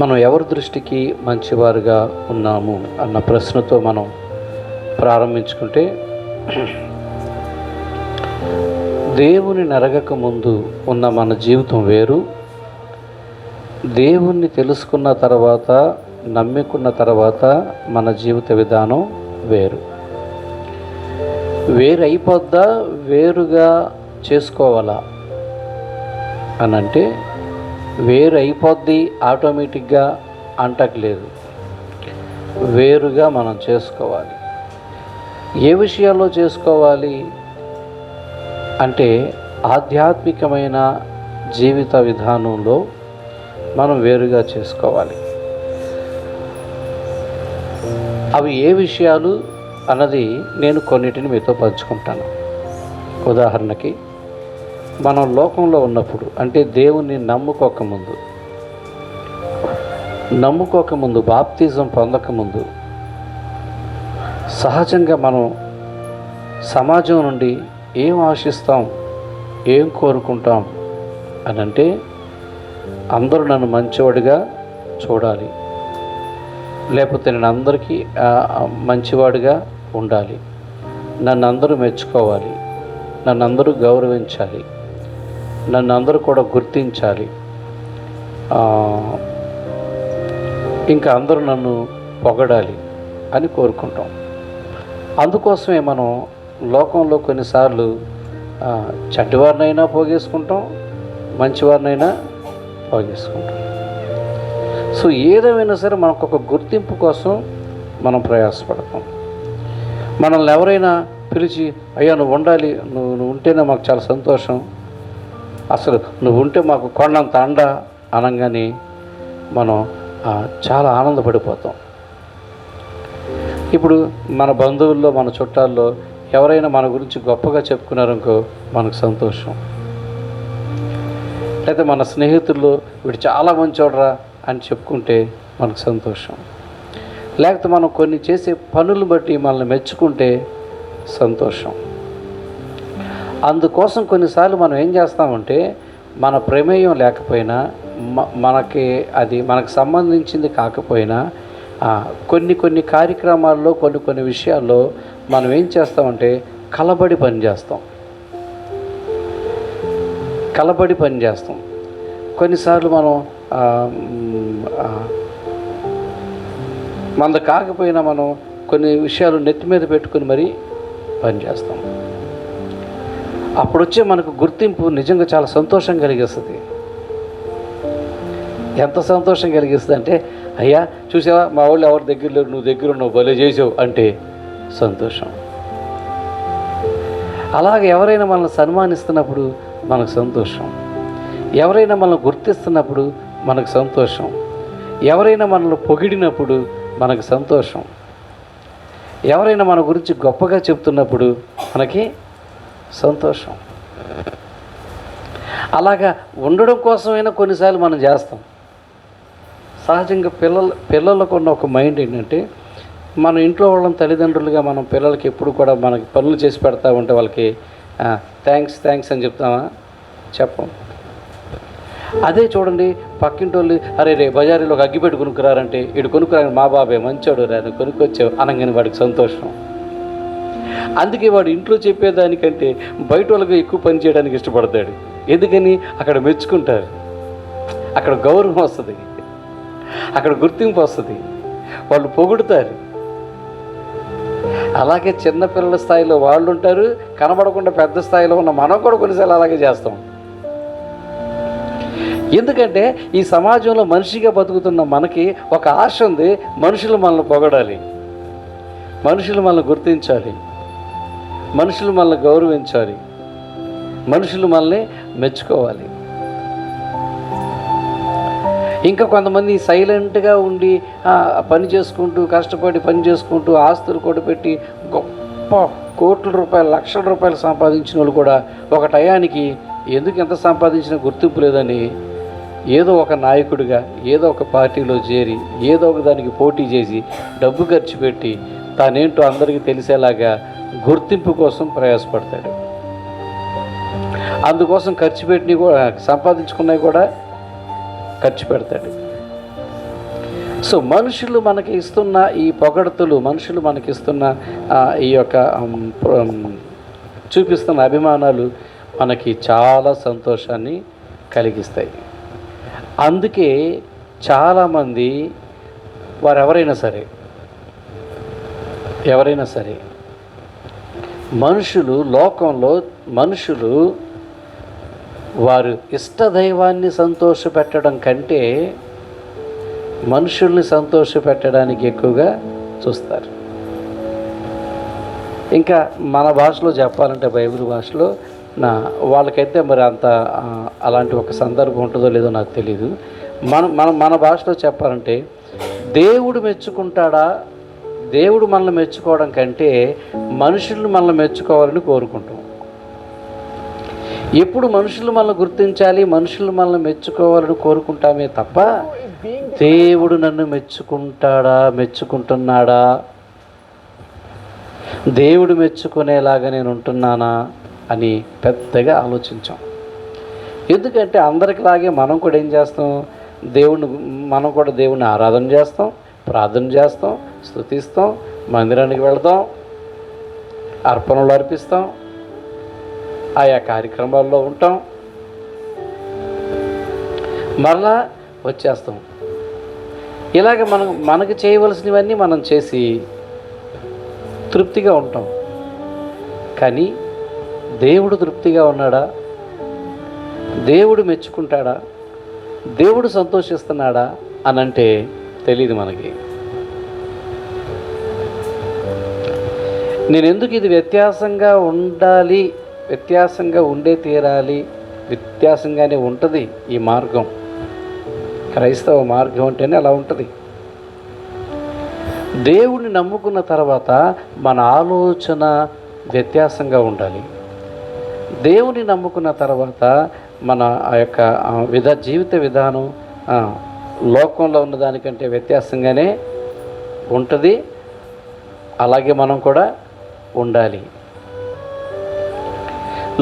మనం ఎవరి దృష్టికి మంచివారుగా ఉన్నాము అన్న ప్రశ్నతో మనం ప్రారంభించుకుంటే, దేవుని నెరగక ముందు ఉన్న మన జీవితం వేరు, దేవుణ్ణి తెలుసుకున్న తర్వాత నమ్ముకున్న తర్వాత మన జీవిత విధానం వేరు. వేరైపోద్దా, వేరుగా చేసుకోవాలా అని అంటే, వేరు అయిపోద్ది ఆటోమేటిక్గా అంటట్లేదు, వేరుగా మనం చేసుకోవాలి. ఏ విషయాల్లో చేసుకోవాలి అంటే, ఆధ్యాత్మికమైన జీవిత విధానంలో మనం వేరుగా చేసుకోవాలి. అవి ఏ విషయాలు అన్నది నేను కొన్నిటిని మీతో పంచుకుంటాను. ఉదాహరణకి, మనం లోకంలో ఉన్నప్పుడు, అంటే దేవుణ్ణి నమ్ముకోకముందు బాప్తిజం పొందకముందు సహజంగా మనం సమాజం నుండి ఏం ఆశిస్తాం, ఏం కోరుకుంటాం అని అంటే, అందరూ నన్ను మంచివాడిగా చూడాలి, లేకపోతే నేను అందరికీ మంచివాడిగా ఉండాలి, నన్ను అందరూ మెచ్చుకోవాలి, నన్ను అందరూ గౌరవించాలి, నన్ను అందరూ కూడా గుర్తించాలి, ఇంకా అందరూ నన్ను పొగడాలి అని కోరుకుంటాం. అందుకోసమే మనం లోకంలో కొన్నిసార్లు చెడ్డవారినైనా పోగేసుకుంటాం, మంచివారినైనా పోగేసుకుంటాం. సో ఏదేమైనా సరే మనకు ఒక గుర్తింపు కోసం మనం ప్రయాసపడతాం. మనల్ని ఎవరైనా పిలిచి, అయ్యా నువ్వు ఉండాలి, నువ్వు ఉంటేనే మాకు చాలా సంతోషం, అసలు నువ్వు ఉంటే మాకు కొండంత అండ అనగానే మనం చాలా ఆనందపడిపోతాం. ఇప్పుడు మన బంధువుల్లో, మన చుట్టాల్లో ఎవరైనా మన గురించి గొప్పగా చెప్పుకున్నారనుకో మనకు సంతోషం. లేకపోతే మన స్నేహితుల్లో వీడు చాలా మంచోడరా అని చెప్పుకుంటే మనకు సంతోషం. లేకపోతే మనం కొన్ని చేసే పనులు బట్టి మనల్ని మెచ్చుకుంటే సంతోషం. అందుకోసం కొన్నిసార్లు మనం ఏం చేస్తామంటే, మన ప్రమేయం లేకపోయినా, మనకు సంబంధించింది కాకపోయినా, కొన్ని కార్యక్రమాల్లో కొన్ని విషయాల్లో మనం ఏం చేస్తామంటే కలబడి పని చేస్తాం. కొన్నిసార్లు మనం మనది కాకపోయినా మనం కొన్ని విషయాలు నెత్తి మీద పెట్టుకుని మరీ పనిచేస్తాం. అప్పుడు వచ్చే మనకు గుర్తింపు నిజంగా చాలా సంతోషం కలిగిస్తుంది. ఎంత సంతోషం కలిగిస్తుంది అంటే, అయ్యా చూసావా మా వాళ్ళు ఎవరి దగ్గర లేరు, నువ్వు దగ్గర ఉన్నావు, భలే చేసావు అంటే సంతోషం. అలాగే ఎవరైనా మనల్ని సన్మానిస్తున్నప్పుడు మనకు సంతోషం, ఎవరైనా మనల్ని గుర్తిస్తున్నప్పుడు మనకు సంతోషం, ఎవరైనా మనల్ని పొగిడినప్పుడు మనకు సంతోషం, ఎవరైనా మన గురించి గొప్పగా చెప్తున్నప్పుడు మనకి సంతోషం. అలాగా ఉండడం కోసమైనా కొన్నిసార్లు మనం చేస్తాం. సహజంగా పిల్లలకు ఉన్న ఒక మైండ్ ఏంటంటే, మన ఇంట్లో వాళ్ళని తల్లిదండ్రులుగా మనం పిల్లలకి ఎప్పుడు కూడా మనకి పనులు చేసి పెడతా ఉంటే వాళ్ళకి థ్యాంక్స్ అని చెప్తామా? చెప్పం. అదే చూడండి, పక్కింటి వాళ్ళు అరే రే బజారీలో ఒక అగ్గిపెట్టి కొనుక్కురారంటే, ఇటు కొనుక్కురా మా బాబే మంచోడు రా కొనుక్కొచ్చావు అనగానే వాడికి సంతోషం. అందుకే వాడు ఇంట్లో చెప్పేదానికంటే బయట వాళ్ళకి ఎక్కువ పని చేయడానికి ఇష్టపడతాడు. ఎందుకని? అక్కడ మెచ్చుకుంటారు, అక్కడ గౌరవం వస్తుంది, అక్కడ గుర్తింపు వస్తుంది, వాళ్ళు పొగుడుతారు. అలాగే చిన్నపిల్లల స్థాయిలో వాళ్ళు ఉంటారు, కనబడకుండా పెద్ద స్థాయిలో ఉన్న మనం కూడా కొన్నిసార్లు అలాగే చేస్తాం. ఎందుకంటే ఈ సమాజంలో మనిషిగా బతుకుతున్న మనకి ఒక ఆశ ఉంది, మనుషులు మనల్ని పొగడాలి, మనుషులు మనల్ని గుర్తించాలి, మనుషులు మనల్ని గౌరవించాలి, మనుషులు మనల్ని మెచ్చుకోవాలి. ఇంకా కొంతమంది సైలెంట్గా ఉండి పని చేసుకుంటూ, కష్టపడి పని చేసుకుంటూ, ఆస్తులు కూడబెట్టి గొప్ప కోట్ల రూపాయలు, లక్షల రూపాయలు సంపాదించిన వాళ్ళు కూడా ఒక టయానికి ఎందుకు ఎంత సంపాదించినా గుర్తింపు లేదని ఏదో ఒక నాయకుడిగా, ఏదో ఒక పార్టీలో చేరి, ఏదో ఒక దానికి పోటీ చేసి, డబ్బు ఖర్చు పెట్టి తానేంటో అందరికీ తెలిసేలాగా గుర్తింపు కోసం ప్రయాసపడతాడు. అందుకోసం ఖర్చు పెట్టినవి కూడా, సంపాదించుకున్నవి కూడా ఖర్చు పెడతాడు. సో మనుషులు మనకి ఇస్తున్న ఈ పొగడతలు, మనుషులు మనకిస్తున్న ఈ యొక్క చూపిస్తున్న అభిమానాలు మనకి చాలా సంతోషాన్ని కలిగిస్తాయి. అందుకే చాలామంది ఎవరైనా సరే లోకంలో మనుషులు వారు ఇష్టదైవాన్ని సంతోషపెట్టడం కంటే మనుషుల్ని సంతోషపెట్టడానికి ఎక్కువగా చూస్తారు. ఇంకా మన భాషలో చెప్పాలంటే బైబిల్ భాషలో వాళ్ళకైతే మరి అంత అలాంటి ఒక సందర్భం ఉంటుందో లేదో నాకు తెలియదు. మన భాషలో చెప్పాలంటే దేవుడు మెచ్చుకుంటాడా, దేవుడు మనల్ని మెచ్చుకోవడం కంటే మనుషులు మనల్ని మెచ్చుకోవాలని కోరుకుంటాం. ఎప్పుడు మనుషులు మనల్ని గుర్తించాలి, మనుషులు మనల్ని మెచ్చుకోవాలని కోరుకుంటామే తప్ప దేవుడు నన్ను మెచ్చుకుంటున్నాడా, దేవుడు మెచ్చుకునేలాగా నేను ఉంటున్నానా అని పెద్దగా ఆలోచించాం. ఎందుకంటే అందరికిలాగే మనం కూడా ఏం చేస్తాం, మనం కూడా దేవుణ్ణి ఆరాధన చేస్తాం, ప్రార్థన చేస్తాం, స్తుతిస్తాం, మందిరానికి వెళతాం, అర్పణలు అర్పిస్తాం, ఆయా కార్యక్రమాల్లో ఉంటాం, మరలా వచ్చేస్తాం. ఇలాగ మనకు చేయవలసినవన్నీ మనం చేసి తృప్తిగా ఉంటాం. కానీ దేవుడు తృప్తిగా ఉన్నాడా, దేవుడు మెచ్చుకుంటాడా, దేవుడు సంతోషిస్తున్నాడా అనంటే తెలియదు మనకి. నేను ఎందుకు ఇది వ్యత్యాసంగా ఉండాలి, వ్యత్యాసంగా ఉండే తీరాలి, వ్యత్యాసంగానే ఉంటుంది ఈ మార్గం. క్రైస్తవ మార్గం అంటేనే అలా ఉంటుంది. దేవుడిని నమ్ముకున్న తర్వాత మన ఆలోచన వ్యత్యాసంగా ఉండాలి. దేవుని నమ్ముకున్న తర్వాత మన ఆ యొక్క జీవిత విధానం లోకంలో ఉన్నదానికంటే వ్యత్యాసంగానే ఉంటుంది. అలాగే మనం కూడా ఉండాలి.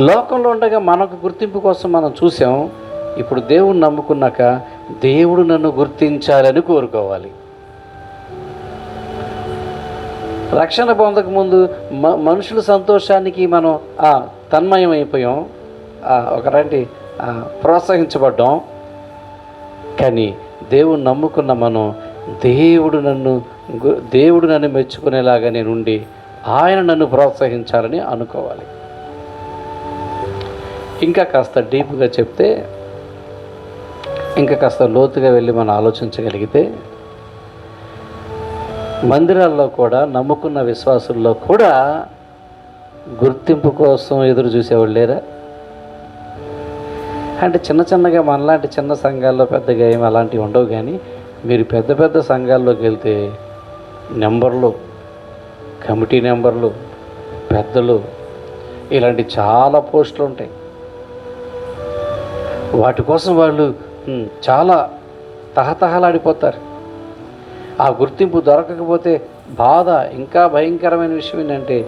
లోకంలో ఉండగా మనకు గుర్తింపు కోసం మనం చూసాం. ఇప్పుడు దేవుణ్ణి నమ్ముకున్నాక దేవుడు నన్ను గుర్తించాలని కోరుకోవాలి. రక్షణ పొందకముందు మనుషుల సంతోషానికి మనం తన్మయం అయిపోయాం, ఒకలాంటి ప్రోత్సహించబడ్డాం. కానీ దేవుడు నమ్ముకున్న మనం దేవుడు నన్ను మెచ్చుకునేలాగా నేనుండి ఆయన నన్ను ప్రోత్సహించాలని అనుకోవాలి. ఇంకా కాస్త డీప్గా చెప్తే, ఇంకా కాస్త లోతుగా వెళ్ళి మనం ఆలోచించగలిగితే, మందిరాల్లో కూడా నమ్ముకున్న విశ్వాసుల్లో కూడా గుర్తింపు కోసం ఎదురు చూసేవాళ్ళు లేరా? అంటే చిన్నగా మనలాంటి చిన్న సంఘాల్లో పెద్దగా ఏమి అలాంటివి ఉండవు. కానీ మీరు పెద్ద పెద్ద సంఘాల్లోకి వెళ్తే నెంబర్లు, కమిటీ నెంబర్లు, పెద్దలు, ఇలాంటి చాలా పోస్టులు ఉంటాయి. వాటి కోసం వాళ్ళు చాలా తహతహలాడిపోతారు. ఆ గుర్తింపు దొరకకపోతే బాధ. ఇంకా భయంకరమైన విషయం ఏంటంటే,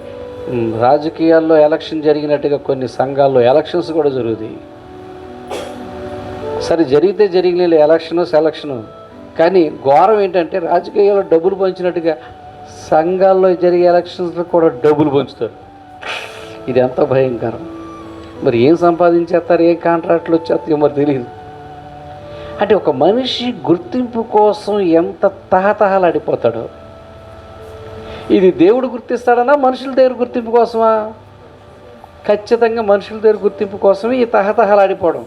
రాజకీయాల్లో ఎలక్షన్ జరిగినట్టుగా కొన్ని సంఘాల్లో ఎలక్షన్స్ కూడా జరుగుతాయి. సరే, జరిగితే జరిగిన సెలక్షను. కానీ ఘోరం ఏంటంటే, రాజకీయాల్లో డబ్బులు పంచినట్టుగా సంఘాల్లో జరిగే ఎలక్షన్స్లో కూడా డబ్బులు పంచుతారు. ఇది ఎంత భయంకరం. మరి ఏం సంపాదించేస్తారు, ఏ కాంట్రాక్ట్లు వచ్చేస్తాయో మరి తెలియదు. అంటే ఒక మనిషి గుర్తింపు కోసం ఎంత తహతహలాడిపోతాడో. ఇది దేవుడు గుర్తిస్తాడనా, మనుషుల దగ్గర గుర్తింపు కోసమా? ఖచ్చితంగా మనుషుల దగ్గర గుర్తింపు కోసమే ఈ తహతహలాడిపోవడం.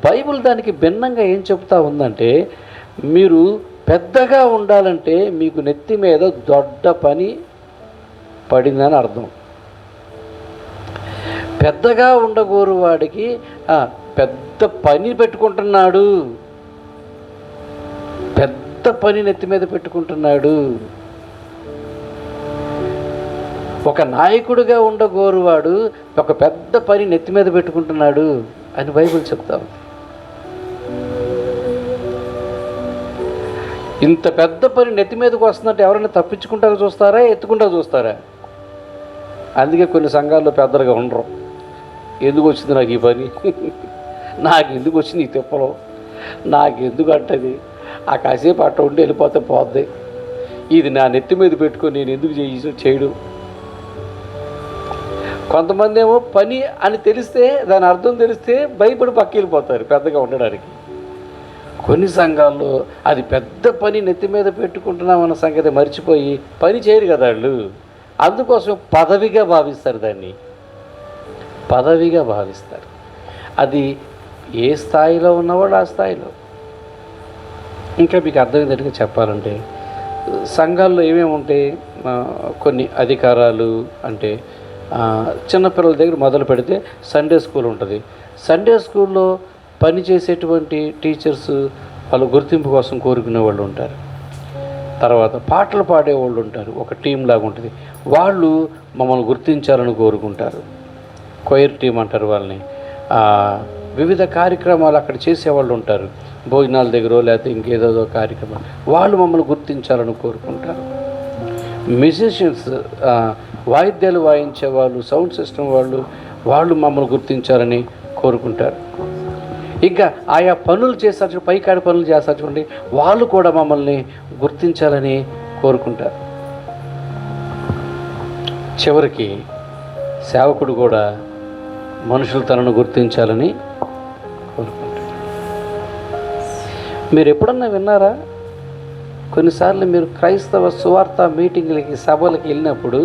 బైబిల్ దానికి భిన్నంగా ఏం చెప్తా ఉందంటే, మీరు పెద్దగా ఉండాలంటే మీకు నెత్తి మీద దొడ్డ పని పడిందని అర్థం. పెద్దగా ఉండగోరు వాడికి పెద్ద పని పెట్టుకుంటున్నాడు, పెద్ద పని నెత్తి మీద పెట్టుకుంటున్నాడు. ఒక నాయకుడిగా ఉండగోరువాడు ఒక పెద్ద పని నెత్తి మీద పెట్టుకుంటున్నాడు అని బైబిల్ చెప్తాం. ఇంత పెద్ద పని నెత్తి మీదకి వస్తుందంటే ఎవరైనా తప్పించుకుంటా చూస్తారా, ఎత్తుకుంటా చూస్తారా? అందుకే కొన్ని సంఘాల్లో పెద్దలుగా ఉండరు. ఎందుకు వచ్చింది నాకు ఈ పని, నాకు ఎందుకు వచ్చింది ఈ తిప్పలో, నాకు ఎందుకు అంటది ఆ కాసేపు అట్ట ఉండి వెళ్ళిపోతే పోద్ది. ఇది నా నెత్తి మీద పెట్టుకొని నేను ఎందుకు చేయడం. కొంతమంది ఏమో పని అని తెలిస్తే, దాని అర్థం తెలిస్తే భయపడి పక్కకి వెళ్ళిపోతారు పెద్దగా ఉండడానికి. కొన్ని సంఘాల్లో అది పెద్ద పని నెత్తి మీద పెట్టుకుంటున్నామన్న సంగతి మర్చిపోయి పని చేయరు కదా వాళ్ళు. అందుకోసం పదవిగా భావిస్తారు, దాన్ని పదవిగా భావిస్తారు. అది ఏ స్థాయిలో ఉన్నవాడు ఆ స్థాయిలో. ఇంకా మీకు అర్థమైనట్టుగా చెప్పాలంటే సంఘాల్లో ఏమేమి ఉంటాయి, కొన్ని అధికారాలు అంటే చిన్నపిల్లల దగ్గర మొదలు పెడితే సండే స్కూల్ ఉంటుంది. సండే స్కూల్లో పని చేసేటువంటి టీచర్స్ వాళ్ళు గుర్తింపు కోసం కోరుకునే వాళ్ళు ఉంటారు. తర్వాత పాటలు పాడేవాళ్ళు ఉంటారు, ఒక టీం లాగా ఉంటుంది, వాళ్ళు మమ్మల్ని గుర్తించాలని కోరుకుంటారు. కొయిర్ టీం అంటారు వాళ్ళని. వివిధ కార్యక్రమాలు అక్కడ చేసేవాళ్ళు ఉంటారు, భోజనాల దగ్గర లేకపోతే ఇంకేదో కార్యక్రమం, వాళ్ళు మమ్మల్ని గుర్తించాలని కోరుకుంటారు. మ్యూజిషియన్స్, వాయిద్యాలు వాయించే వాళ్ళు, సౌండ్ సిస్టమ్ వాళ్ళు మమ్మల్ని గుర్తించాలని కోరుకుంటారు. ఇంకా ఆయా పనులు చేస్తారు, పైకాడి పనులు చేస్తారు చూడండి, వాళ్ళు కూడా మమ్మల్ని గుర్తించాలని కోరుకుంటారు. చివరికి సేవకుడు కూడా మనుషులు తనను గుర్తించాలని కోరుకుంటారు. మీరు ఎప్పుడన్నా విన్నారా? కొన్నిసార్లు మీరు క్రైస్తవ సువార్త మీటింగ్లకి, సభలకి వెళ్ళినప్పుడు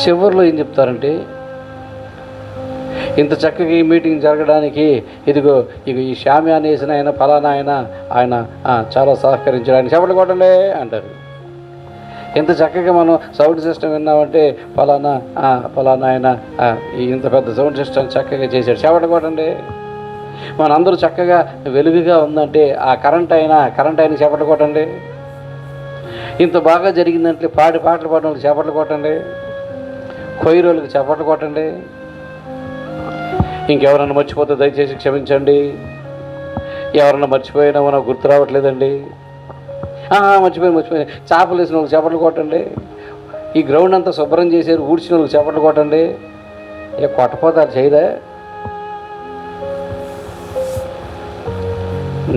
చివరిలో ఏం చెప్తారంటే, ఇంత చక్కగా ఈ మీటింగ్ జరగడానికి ఇదిగో ఈ షామ్యాన్ వేసిన ఆయన ఫలానా ఆయన చాలా సహకరించాడు, ఆయన చెప్పలు కొట్టండి అంటారు. ఇంత చక్కగా మనం సౌండ్ సిస్టమ్ విన్నామంటే ఫలానా ఆయన ఇంత పెద్ద సౌండ్ సిస్టమ్ చక్కగా చేశాడు, చెప్పలు కొట్టండి. మనందరూ చక్కగా వెలుగుగా ఉందంటే ఆ కరెంట్ అయినా చెప్పట్లు కొట్టండి. ఇంత బాగా జరిగిందంటే పాటలు పాడిన వాళ్ళకి చెప్పట్లు కొట్టండి, కొయ్యరోళ్ళకి చెప్పట్లు కొట్టండి. ఇంకెవరన్నా మర్చిపోతే దయచేసి క్షమించండి. ఎవరన్నా మర్చిపోయినా నాకు గుర్తు రావట్లేదండి, మర్చిపోయి చేపలు వేసిన వాళ్ళకి చెప్పట్లు కొట్టండి. ఈ గ్రౌండ్ అంతా శుభ్రం చేశారు, ఊడ్చిన వాళ్ళకి చెప్పట్లు కొట్టండి. కొట్టపోతే అది చేయదా?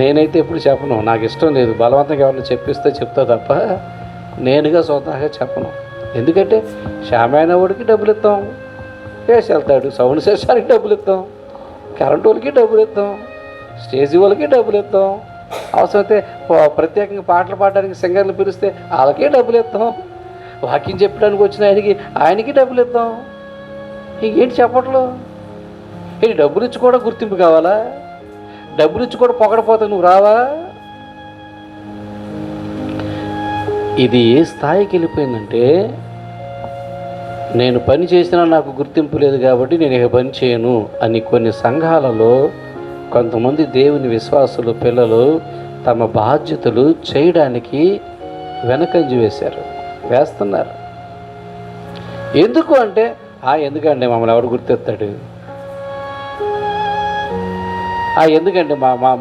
నేనైతే ఎప్పుడు చెప్పను, నాకు ఇష్టం లేదు. బలవంతంగా ఎవరిని చెప్పిస్తే చెప్తా తప్ప నేనుగా స్వతహాగా చెప్పను. ఎందుకంటే షామైన వాడికి డబ్బులు ఇస్తాం, వేసి వెళ్తాడు. సౌండ్ సిస్టానికి డబ్బులు ఇస్తాం, కరెంటు వాళ్ళకి డబ్బులు ఇస్తాం, స్టేజీ వాళ్ళకి డబ్బులు ఇస్తాం. అవసరమైతే ప్రత్యేకంగా పాటలు పాడడానికి సింగర్లు పిలిస్తే వాళ్ళకే డబ్బులు ఇస్తాం. వాక్యం చెప్పడానికి వచ్చిన ఆయనకి డబ్బులు ఇస్తాం. ఇంకేంటి చెప్పట్లు? ఏంటి డబ్బులు ఇచ్చి కూడా గుర్తింపు కావాలా? డబ్బులు ఇచ్చి కూడా పొగడపోతే నువ్వు రావా? ఇది ఏ స్థాయికి వెళ్ళిపోయిందంటే, నేను పని చేసినా నాకు గుర్తింపు లేదు కాబట్టి నేను ఇక పని చేయను అని కొన్ని సంఘాలలో కొంతమంది దేవుని విశ్వాసులు పిల్లలు తమ బాధ్యతలు చేయడానికి వెనకంజ వేస్తున్నారు. ఎందుకు అంటే ఎందుకంటే మమ్మల్ని ఎవడు గుర్తెత్తాడు, ఎందుకంటే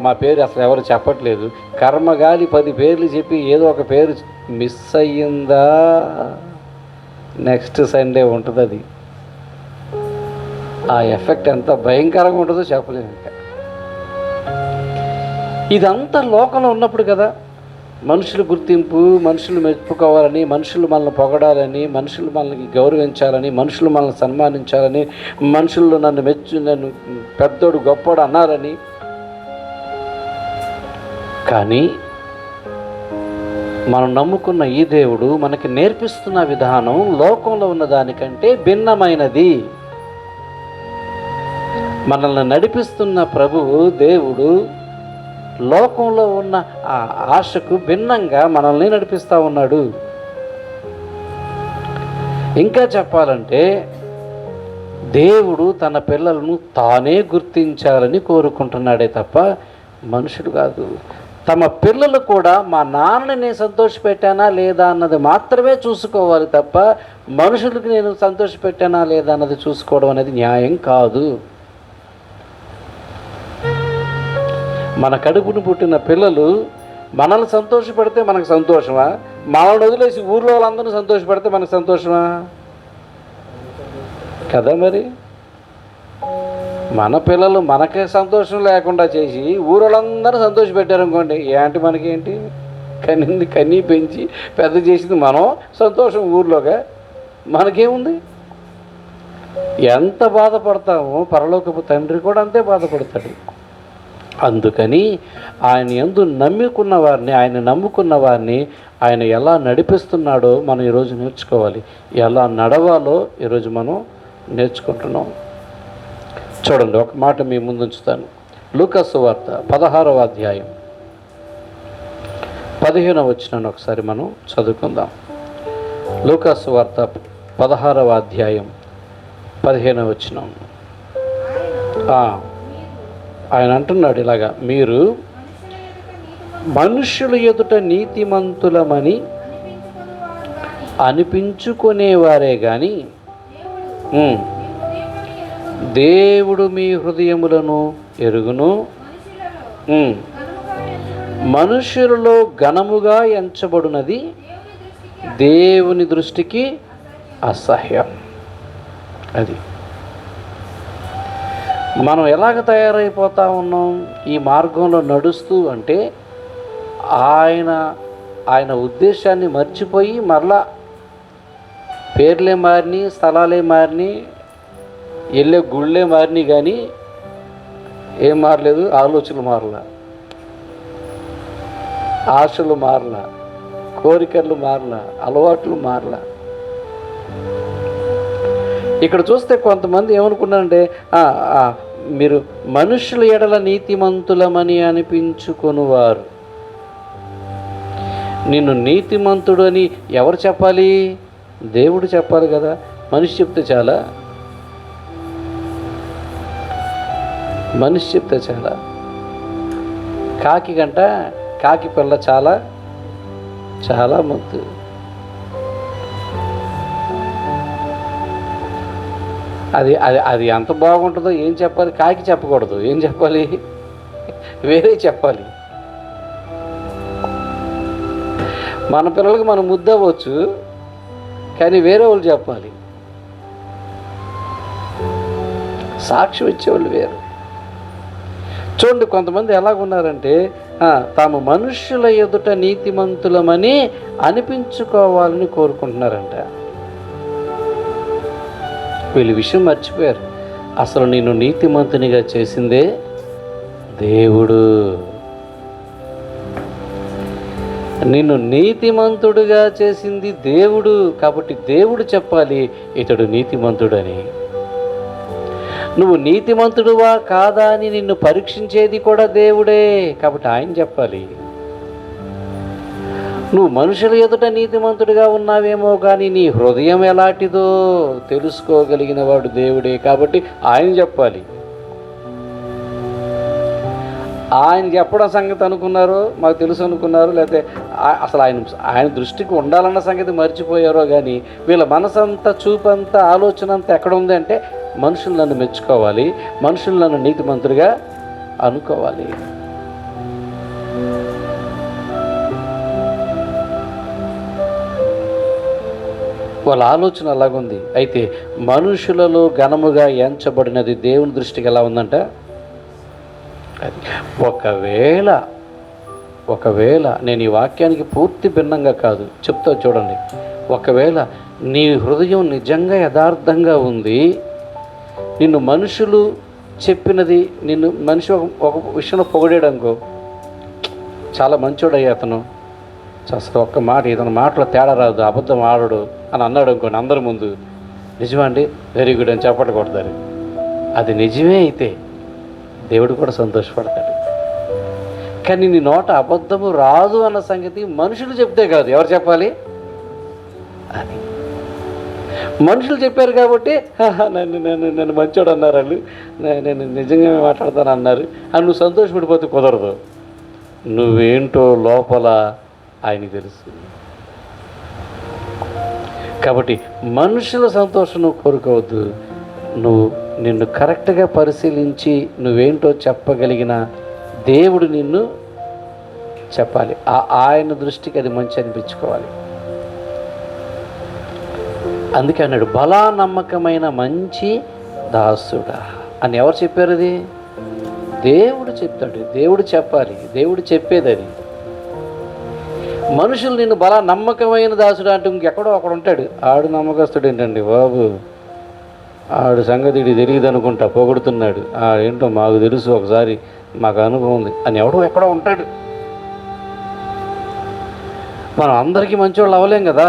మా పేరు అసలు ఎవరు చెప్పట్లేదు. కర్మగాలి 10 పేర్లు చెప్పి ఏదో ఒక పేరు మిస్ అయ్యిందా, నెక్స్ట్ సండే ఉంటుంది. అది ఆ ఎఫెక్ట్ ఎంత భయంకరంగా ఉంటుందో చెప్పలేము. ఇంకా ఇదంతా లోకంలో ఉన్నప్పుడు కదా, మనుషుల గుర్తింపు, మనుషులు మెచ్చుకోవాలని, మనుషులు మనల్ని పొగడాలని, మనుషులు మనల్ని గౌరవించాలని, మనుషులు మనల్ని సన్మానించాలని, మనుషులు నన్ను పెద్దోడు గొప్పోడు అన్నారని. కానీ మనం నమ్ముకున్న ఈ దేవుడు మనకి నేర్పిస్తున్న విధానం లోకంలో ఉన్న దానికంటే భిన్నమైనది. మనల్ని నడిపిస్తున్న ప్రభువు దేవుడు లోకంలో ఉన్న ఆ ఆశకు భిన్నంగా మనల్ని నడిపిస్తూ ఉన్నాడు. ఇంకా చెప్పాలంటే దేవుడు తన పిల్లలను తానే గుర్తించాలని కోరుకుంటున్నాడే తప్ప మనుషుడు కాదు. తమ పిల్లలు కూడా మా నాన్నని నేను సంతోషపెట్టానా లేదా అన్నది మాత్రమే చూసుకోవాలి తప్ప మనుషులకి నేను సంతోషపెట్టానా లేదా అన్నది చూసుకోవడం అనేది న్యాయం కాదు. మన కడుపును పుట్టిన పిల్లలు మనల్ని సంతోషపెడితే మనకు సంతోషమా? మనల్ని వదిలేసి ఊర్లో వాళ్ళందరూ సంతోషపెడితే మనకు సంతోషమా? కదా మరి మన పిల్లలు మనకే సంతోషం లేకుండా చేసి ఊరోళ్ళందరూ సంతోషపెట్టారనుకోండి, ఏంటి మనకేంటి? కన్నీ పెంచి పెద్ద చేసింది మనం, సంతోషం ఊర్లోగా మనకేముంది? ఎంత బాధపడతామో పరలోకపు తండ్రి కూడా అంతే బాధపడతాడు. అందుకని ఆయన యందు ఆయన నమ్ముకున్న వారిని ఆయన ఎలా నడిపిస్తున్నాడో మనం ఈరోజు నేర్చుకోవాలి. ఎలా నడవాలో ఈరోజు మనం నేర్చుకుంటున్నాం. చూడండి, ఒక మాట మీ ముందు ఉంచుతాను. లూకా సువార్త 16వ అధ్యాయం 15వ వచనాన్ని ఒకసారి మనం చదువుకుందాం. లూకా సువార్త 16వ అధ్యాయం 15వ వచనం. ఆయన అంటున్నాడు ఇలాగా, మీరు మనుషుల ఎదుట నీతిమంతులమని అనిపించుకునేవారే కానీ దేవుడు మీ హృదయములను ఎరుగును, మనుషులలో ఘనముగా ఎంచబడినది దేవుని దృష్టికి అసహ్యం. అది మనం ఎలాగ తయారైపోతా ఉన్నాం ఈ మార్గంలో నడుస్తూ అంటే, ఆయన ఉద్దేశాన్ని మర్చిపోయి మరలా పేర్లే మారిని, స్థలాలే మారిని, వెళ్ళే గుళ్ళే మారిని, కానీ ఏం మారలేదు. ఆలోచనలు మారలా, ఆశలు మారలా, కోరికలు మారలా, అలవాట్లు మారలా. ఇక్కడ చూస్తే కొంతమంది ఏమనుకున్నారంటే, మీరు మనుషుల ఎడల నీతిమంతులమని అనిపించుకొనువారు. నిన్ను నీతిమంతుడు అని ఎవరు చెప్పాలి? దేవుడు చెప్పాలి కదా. మనిషి చెప్తే చాలా? మనిషి చెప్తే చాలా? కాకి పిల్ల చాలా చాలా ముద్దు. అది అది అది ఎంత బాగుంటుందో ఏం చెప్పాలి? కాకి చెప్పకూడదు. ఏం చెప్పాలి? వేరే చెప్పాలి. మన పిల్లలకు మనం ముద్దవచ్చు, కానీ వేరే వాళ్ళు చెప్పాలి. సాక్ష్యం ఇచ్చేవాళ్ళు వేరు. చూడండి, కొంతమంది ఎలాగున్నారంటే తాము మనుషుల ఎదుట నీతిమంతులమని అనిపించుకోవాలని కోరుకుంటున్నారంట. వీళ్ళు విషయం మర్చిపోయారు. అసలు నేను నీతిమంతునిగా చేసిందే దేవుడు. నిన్ను నీతిమంతుడుగా చేసింది దేవుడు. కాబట్టి దేవుడు చెప్పాలి ఇతడు నీతిమంతుడని. నువ్వు నీతిమంతుడువా కాదా అని నిన్ను పరీక్షించేది కూడా దేవుడే. కాబట్టి ఆయన చెప్పాలి. నువ్వు మనుషుల ఎదుట నీతిమంతుడిగా ఉన్నావేమో, కానీ నీ హృదయం ఎలాంటిదో తెలుసుకోగలిగిన వాడు దేవుడే. కాబట్టి ఆయన చెప్పాలి. ఆయన చెప్పడం సంగతి అనుకున్నారో మాకు తెలుసు అనుకున్నారు, లేకపోతే అసలు ఆయన దృష్టికి ఉండాలన్న సంగతి మర్చిపోయారో, కానీ వీళ్ళ మనసంతా, చూపంతా, ఆలోచన అంతా ఎక్కడ ఉంది అంటే, మనుషులు నన్ను మెచ్చుకోవాలి, మనుషులు నన్ను నీతిమంతుడిగా అనుకోవాలి. వాళ్ళ ఆలోచన అలాగుంది. అయితే మనుషులలో ఘనముగా ఎంచబడినది దేవుని దృష్టికి ఎలా ఉందంట? అది ఒకవేళ నేను ఈ వాక్యానికి పూర్తి భిన్నంగా కాదు చెప్తా, చూడండి. ఒకవేళ నీ హృదయం నిజంగా యథార్థంగా ఉంది, నిన్ను మనుషులు చెప్పినది, నిన్ను మనిషి ఒక విషయంలో పొగిడాడు అనుకో, చాలా మంచోడయ్యా అతను, అసలు ఒక్క మాట, ఇతని మాటలో తేడా రాదు, అబద్ధం ఆడడు అని అన్నాడు అనుకోండి అందరి ముందు, నిజమా అండి, వెరీ గుడ్ అని చప్పట్లు కొడతారు. అది నిజమే అయితే దేవుడు కూడా సంతోషపడతాడు. కానీ నీ నోట అబద్ధము రాదు అన్న సంగతి మనుషులు చెప్తే కాదు, ఎవరు చెప్పాలి? అది మనుషులు చెప్పారు కాబట్టి నన్ను మంచోడు అన్నారు వాళ్ళు, నేను నిజంగా మాట్లాడతాను అన్నారు అని నువ్వు సంతోషపడిపోతే కుదరదు. నువ్వేంటో లోపల ఆయనకి తెలుసు. కాబట్టి మనుషుల సంతోషం నువ్వు కోరుకోవద్దు. నిన్ను కరెక్ట్గా పరిశీలించి నువ్వేంటో చెప్పగలిగిన దేవుడు నిన్ను చెప్పాలి. ఆయన దృష్టికి అది మంచి అనిపించుకోవాలి. అందుకే అన్నాడు, బలా నమ్మకమైన మంచి దాసుడా. అని ఎవరు చెప్పారు? అది దేవుడు చెప్తాడు, దేవుడు చెప్పాలి, దేవుడు చెప్పేది అది. మనుషులు నిన్ను బలా నమ్మకమైన దాసుడు అంటే ఇంకెక్కడో అక్కడ ఉంటాడు, ఆడు నమ్మకస్తుడు ఏంటండి బాబు, ఆడు సంగతి ఇది తెలియదు అనుకుంటా పొగుడుతున్నాడు, ఏంటో మాకు తెలుసు, ఒకసారి మాకు అనుభవం ఉంది అని ఎవడో ఎక్కడో ఉంటాడు. మనం అందరికీ మంచోళ్ళు అవ్వలేం కదా.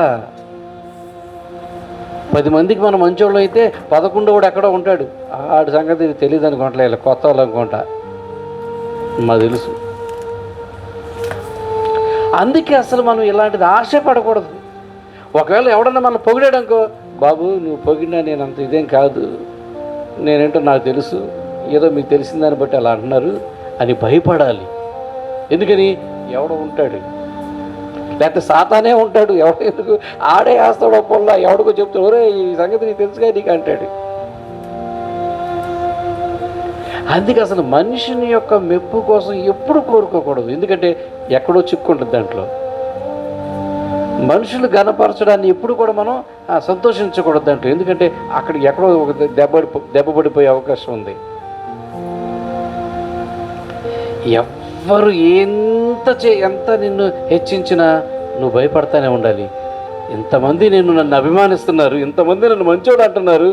10 మందికి మనం మంచోళ్ళు అయితే 11 కూడా ఎక్కడో ఉంటాడు, ఆడి సంగతి ఇది తెలియదు అనుకుంటా, ఇలా కొత్త వాళ్ళు అనుకుంటా, మాకు తెలుసు. అందుకే అసలు మనం ఇలాంటిది ఆశపడకూడదు. ఒకవేళ ఎవడన్నా మనం పొగిడాడనుకో, బాబు నువ్వు పొగిడినా నేను అంత ఇదేం కాదు, నేనేంటో నాకు తెలుసు, ఏదో మీకు తెలిసిందని బట్టి అలా అంటున్నారు అని భయపడాలి. ఎందుకని? ఎవడో ఉంటాడు, లేకపోతే సాతానే ఉంటాడు, ఎవడో ఎందుకు ఆడే వేస్తాడో పొల్ల, ఎవడికో చెప్తాడు, ఒరే ఈ సంగతి నీకు తెలుసుగా నీకు అంటాడు. అందుకే అసలు మనిషిని యొక్క మెప్పు కోసం ఎప్పుడు కోరుకోకూడదు. ఎందుకంటే ఎక్కడో చిక్కుంటుంది దాంట్లో. మనుషులు ఘనపరచడాన్ని ఎప్పుడు కూడా మనం సంతోషించకూడదు దాంట్లో. ఎందుకంటే అక్కడికి ఎక్కడో ఒక దెబ్బ పడిపోయే అవకాశం ఉంది. ఎవ్వరు ఎంత నిన్ను హెచ్చించినా నువ్వు భయపడతానే ఉండాలి. ఇంతమంది నన్ను అభిమానిస్తున్నారు, ఇంతమంది నన్ను మంచోడు అంటున్నారు,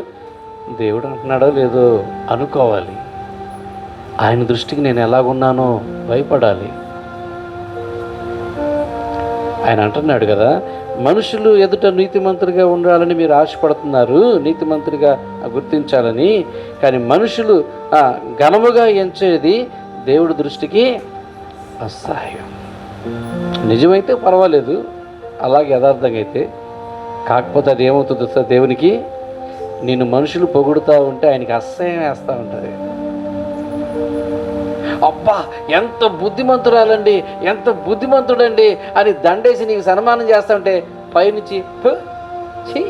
దేవుడు అంటున్నాడో లేదో అనుకోవాలి. ఆయన దృష్టికి నేను ఎలాగున్నానో భయపడాలి. ఆయన అంటున్నాడు కదా, మనుషులు ఎదుట నీతిమంతుడిగా ఉండాలని మీరు ఆశపడుతున్నారు, నీతిమంతుడిగా గుర్తించాలని. కానీ మనుషులు ఘనముగా ఎంచేది దేవుడి దృష్టికి అసహ్యం. నిజమైతే పర్వాలేదు, అలాగే యథార్థంగా అయితే. కాకపోతే అది ఏమవుతుందో సార్, దేవునికి నిన్ను మనుషులు పొగుడుతూ ఉంటే ఆయనకి అసహ్యం వేస్తూ ఉంటుంది. అబ్బా ఎంత బుద్ధిమంతురాలండి, ఎంత బుద్ధిమంతుడండి అని దండేసి నీకు సన్మానం చేస్తా ఉంటే పైనుంచి ఛీ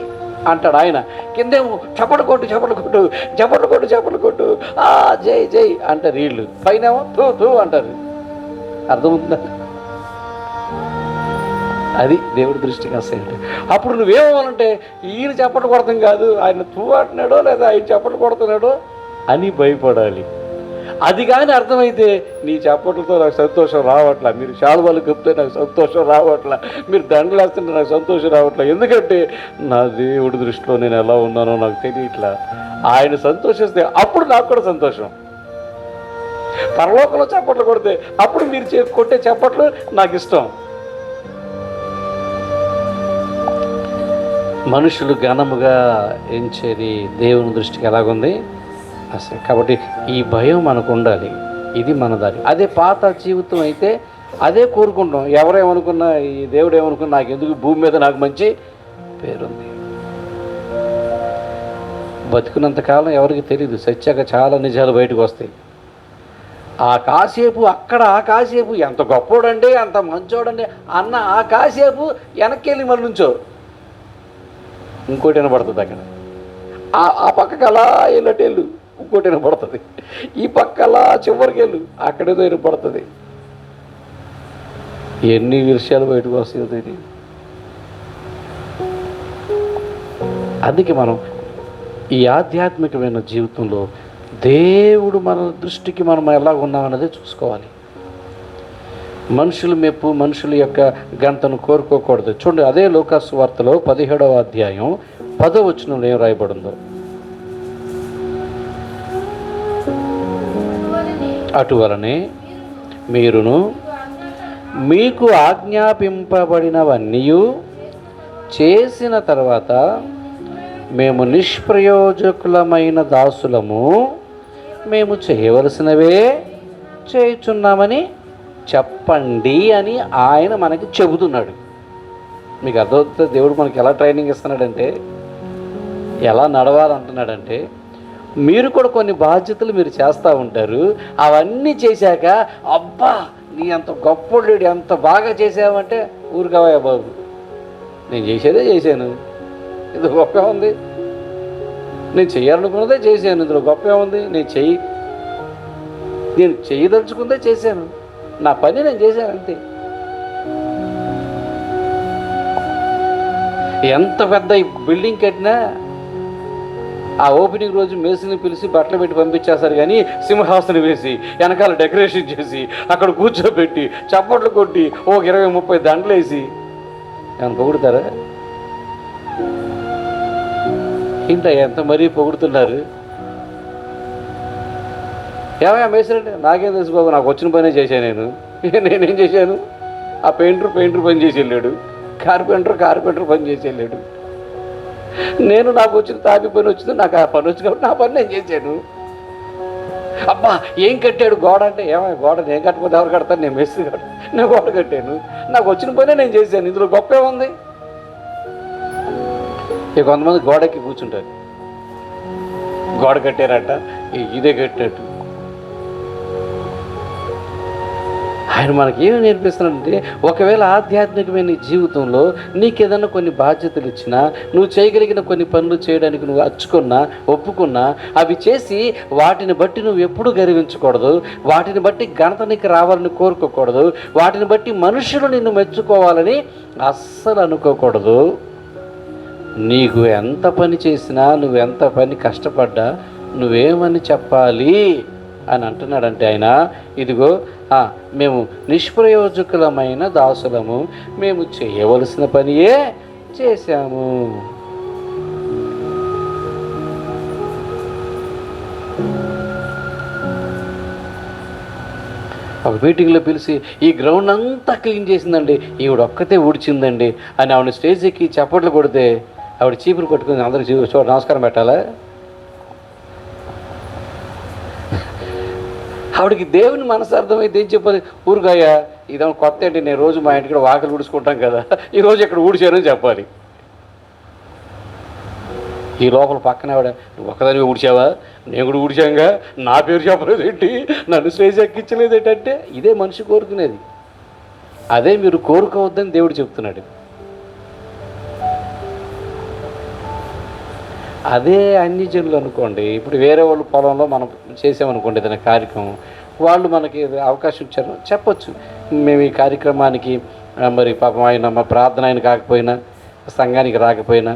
అంటాడు ఆయన, కిందేమో చప్పట్లు కొట్టు చప్పట్లు కొట్టు చప్పట్లు కొట్టు చప్పట్లు కొట్టు జై జై అంటారు వీళ్ళు, పైనేమో తూ తూ అంటారు. అర్థమవుతుందా? అది దేవుడి దృష్టికి అసలు. అప్పుడు నువ్వేమోనంటే ఈయన చప్పట్లు కొడతాం కాదు, ఆయన తూ అంటున్నాడో లేదా ఆయన చప్పట్లు కొడుతున్నాడో అని భయపడాలి. అది కానీ అర్థమైతే నీ చప్పట్లతో నాకు సంతోషం రావట్లా, మీరు శాలువాలు కప్పితే నాకు సంతోషం రావట్లా, మీరు దండలు వేస్తుంటే నాకు సంతోషం రావట్లా. ఎందుకంటే నా దేవుడి దృష్టిలో నేను ఎలా ఉన్నానో నాకు తెలియట్లా. ఆయన సంతోషిస్తే అప్పుడు నాకు కూడా సంతోషం. పరలోకంలో చప్పట్లు కొడితే అప్పుడు మీరు కొట్టే చప్పట్లు నాకు ఇష్టం. మనుషులు ఘనముగా ఎంచేది దేవుని దృష్టికి ఎలాగుంది అసలు. కాబట్టి ఈ భయం మనకు ఉండాలి, ఇది మన దారి. అదే పాత జీవితం అయితే అదే కోరుకుంటాం. ఎవరేమనుకున్నా, ఈ దేవుడు ఏమనుకున్నా నాకు ఎందుకు, భూమి మీద నాకు మంచి పేరుంది. బతుకున్నంతకాలం ఎవరికి తెలియదు, సత్యాక చాలా నిజాలు బయటకు వస్తాయి. ఆ కాసేపు ఎంత గొప్పోడండి, అంత మంచోడండి అన్న ఆ కాసేపు వెనక్కి వెళ్ళి మళ్ళీ నుంచో ఇంకోటి వినపడుతుంది. అక్కడ ఆ పక్కకి అలా వెళ్ళటెళ్ళు ఇంకోటి వినపడుతుంది, ఈ పక్క అలా చివరికి వెళ్ళు అక్కడేదో వినపడుతుంది. ఎన్ని విషయాలు బయటకు వస్తాయో తెలియదు. అందుకే మనం ఈ ఆధ్యాత్మికమైన జీవితంలో దేవుడు మన దృష్టికి మనం ఎలా ఉన్నామన్నదే చూసుకోవాలి. మనుషుల మెప్పు, మనుషుల యొక్క గంటను కోరుకోకూడదు. చూడండి, అదే లూకాసు వార్తలో 17వ అధ్యాయం 10వ వచనంలో ఏం రాయబడిందో, అటువలనే మీరును మీకు ఆజ్ఞాపింపబడినవన్నీ చేసిన తర్వాత మేము నిష్ప్రయోజకులమైన దాసులము, మేము చేయవలసినవే చేయుచున్నామని చెప్పండి అని ఆయన మనకి చెబుతున్నాడు. మీకు అర్థమవుతుంది దేవుడు మనకి ఎలా ట్రైనింగ్ ఇస్తున్నాడంటే, ఎలా నడవాలంటున్నాడంటే, మీరు కూడా కొన్ని బాధ్యతలు మీరు చేస్తూ ఉంటారు. అవన్నీ చేశాక అబ్బా నీ అంత గొప్పడు ఎంత బాగా చేసావంటే ఊరుకావయ్యా బాబు, నేను చేసేదే చేశాను, ఇది గొప్ప ఉంది, నేను చేయాలనుకున్నదే చేశాను, ఇందులో గొప్ప ఉంది, నేను చేయదలుచుకుందే చేశాను, నా పని నేను చేశాను అంతే. ఎంత పెద్ద బిల్డింగ్ కట్టినా ఆ ఓపెనింగ్ రోజు మేస్త్రిని పిలిచి బట్టలు పెట్టి పంపించేస్తారు, కానీ సింహాసనం వేసి వెనకాల డెకరేషన్ చేసి అక్కడ కూర్చోబెట్టి చప్పట్లు కొట్టి ఒక 20-30 దండలు వేసి ఏమైనా పొగుడుతారా? ఇంత ఎంత మరీ పొగుడుతున్నారు. ఏమయ్యా మేస్త్రి అంటే, నాకేం తెలుసు బాబు, నాకు వచ్చిన పనే చేశాను. నేనేం చేశాను? ఆ పెయింటర్ పని చేసి వెళ్ళాడు, కార్పెంటర్ పని చేసి వెళ్ళాడు. నాకు వచ్చిన తాపి పని వచ్చింది, నాకు ఆ పని వచ్చింది కాబట్టి నా పని నేను చేశాను. అబ్బా ఏం కట్టాడు గోడ అంటే, ఏమయ్య గోడ నేను కట్టకపోతే ఎవరు కడతాను? నేను మేస్త్రి కట్టాను, నేను గోడ కట్టాను, నాకు వచ్చిన పనే నేను చేశాను, ఇందులో గొప్ప ఏముంది? ఇక కొంతమంది గోడకి కూర్చుంటారు, గోడ కట్టారట, ఇదే కట్టాడు. ఆయన మనకి ఏమి నేర్పిస్తున్నాడంటే, ఒకవేళ ఆధ్యాత్మికమైన జీవితంలో నీకేదన్నా కొన్ని బాధ్యతలు ఇచ్చినా, నువ్వు చేయగలిగిన కొన్ని పనులు చేయడానికి నువ్వు అచ్చుకున్నా, ఒప్పుకున్నా, అవి చేసి వాటిని బట్టి నువ్వు ఎప్పుడు గర్వించకూడదు, వాటిని బట్టి ఘనత నీకు రావాలని కోరుకోకూడదు, వాటిని బట్టి మనుషులు నిన్ను మెచ్చుకోవాలని అస్సలు అనుకోకూడదు. నీకు ఎంత పని చేసినా, నువ్వు ఎంత పని కష్టపడ్డా నువ్వేమని చెప్పాలి అని అంటున్నాడంటే ఆయన, ఇదిగో మేము నిష్ప్రయోజకులమైన దాసులము, మేము చేయవలసిన పనియే చేశాము. ఒక మీటింగ్లో పిలిచి ఈ గ్రౌండ్ అంతా క్లీన్ చేసిందండి, ఈవిడ ఒక్కతే ఊడ్చిందండి అని ఆవిడ స్టేజ్ ఎక్కి చప్పట్లు కొడితే ఆవిడ చీపురు పట్టుకుని అందరికి నమస్కారం పెట్టాలా? ఆవిడకి దేవుని మనసు అర్థమైతే ఏం చెప్పాలి? ఊరుగాయ ఇదేమో కొత్త ఏంటి, నేను రోజు మా ఇంటికి వాకిలు ఊడుచుకుంటాం కదా, ఈరోజు ఇక్కడ ఊడిచానని చెప్పాలి. ఈ లోపల పక్కన ఆవిడ, నువ్వు ఒక్కదానివే ఊడిచావా? నేను కూడా ఊడిచాంగా, నా పేరు చెప్పలేదేంటి, నన్ను స్టేజ్ ఎక్కించలేదేంటంటే, ఇదే మనిషి కోరుకునేది. అదే మీరు కోరుకోవద్దని దేవుడు చెప్తున్నాడు. అదే అన్ని జనులు అనుకోండి, ఇప్పుడు వేరే వాళ్ళు పొలంలో మనం చేసామనుకోండి ఏదైనా కార్యక్రమం, వాళ్ళు మనకి అవకాశం ఇచ్చారు చెప్పొచ్చు, మేము ఈ కార్యక్రమానికి మరి పాపం ఆయన మా ప్రార్థన ఆయన కాకపోయినా, సంఘానికి రాకపోయినా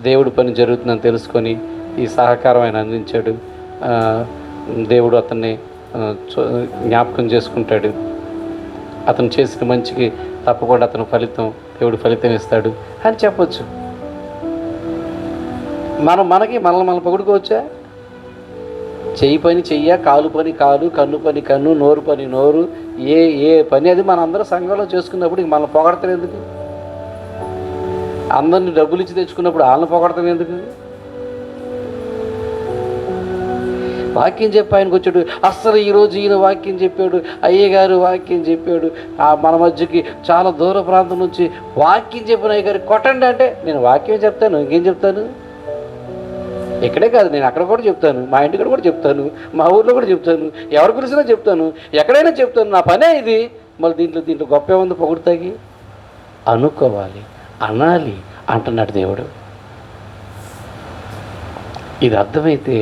దేవుడి పని జరుగుతుందని తెలుసుకొని ఈ సహకారం ఆయన అందించాడు, దేవుడు అతన్ని జ్ఞాపకం చేసుకుంటాడు, అతను చేసిన మంచికి తప్పకుండా అతను దేవుడు ఫలితం ఇస్తాడు అని చెప్పొచ్చు. మనల్ని పొగుడుకోవచ్చా? చెయ్యి పని చెయ్య, కాలు పని కాలు, కన్ను పని కన్ను, నోరు పని నోరు, ఏ పని అది మన అందరూ సంఘంలో చేసుకున్నప్పుడు మనల్ని పొగడతాం ఎందుకు? అందరిని డబ్బులు ఇచ్చి తెచ్చుకున్నప్పుడు వాళ్ళని పొగడతాం ఎందుకు? వాక్యం చెప్పి ఆయనకు వచ్చాడు, అస్సలు ఈరోజు ఈయన వాక్యం చెప్పాడు, అయ్యగారు వాక్యం చెప్పాడు, మన మధ్యకి చాలా దూర ప్రాంతం నుంచి వాక్యం చెప్పిన అయ్యగారు కొట్టండి అంటే, నేను వాక్యం చెప్తాను, ఇంకేం చెప్తాను? ఇక్కడే కాదు, నేను అక్కడ కూడా చెప్తాను, మా ఇంటికి కూడా చెప్తాను, మా ఊర్లో కూడా చెప్తాను, ఎవరి గురించినా చెప్తాను, ఎక్కడైనా చెప్తాను, నా పనే ఇది. మళ్ళీ దీంట్లో గొప్ప ఏముంది పొగుడుతాగి? అనుకోవాలి, అనాలి అంటున్నాడు దేవుడు. ఇది అర్థమైతే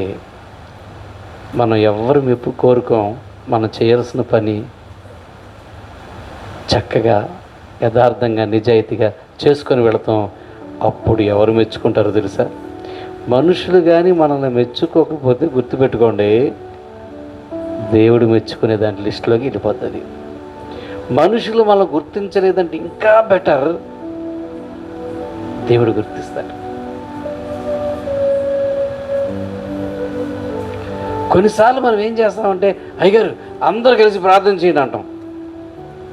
మనం ఎవరు మెప్పు కోరుకోం, మనం చేయాల్సిన పని చక్కగా యథార్థంగా నిజాయితీగా చేసుకొని వెళతాం. అప్పుడు ఎవరు మెచ్చుకుంటారో తెలుసా? మనుషులు కానీ మనల్ని మెచ్చుకోకపోతే గుర్తుపెట్టుకోండి, దేవుడు మెచ్చుకునే దాని లిస్టులోకి వెళ్ళిపోతుంది. మనుషులు మనల్ని గుర్తించలేదంటే ఇంకా బెటర్, దేవుడు గుర్తిస్తాడు. కొన్నిసార్లు మనం ఏం చేస్తామంటే, అయ్యగారు అందరూ కలిసి ప్రార్థన చేయండి అంటాం.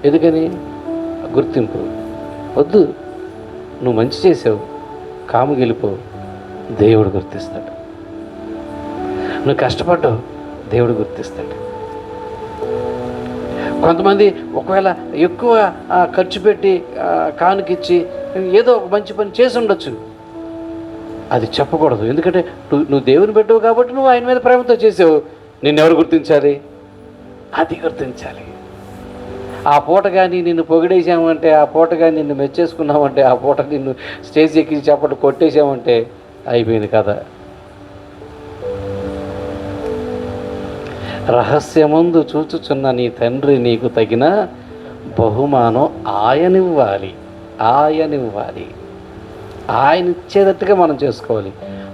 ఎందుకని? గుర్తింపు వద్దు. నువ్వు మంచి చేసావు, కాము గెలిపోవు, దేవుడు గుర్తిస్తాడు. నువ్వు కష్టపడ్డావు, దేవుడు గుర్తిస్తాడు. కొంతమంది ఒకవేళ ఎక్కువ ఖర్చు పెట్టి కానుకిచ్చి ఏదో ఒక మంచి పని చేసి ఉండొచ్చు, అది చెప్పకూడదు. ఎందుకంటే నువ్వు దేవుని పెట్టావు కాబట్టి నువ్వు ఆయన మీద ప్రేమతో చేసావు. నిన్నెవరు గుర్తించాలి? అది గుర్తించాలి. ఆ పూట కానీ నిన్ను పొగిడేసామంటే, ఆ పూట కానీ నిన్ను మెచ్చేసుకున్నామంటే, ఆ పూట నిన్ను స్టేజ్ ఎక్కి చెప్పట్లు కొట్టేసామంటే అయిపోయింది కదా. రహస్యమందు చూచుచున్న నీ తండ్రి నీకు తగిన బహుమానం ఆయనివ్వాలి. ఆయన ఇచ్చేటట్టుగా మనం చేసుకోవాలి.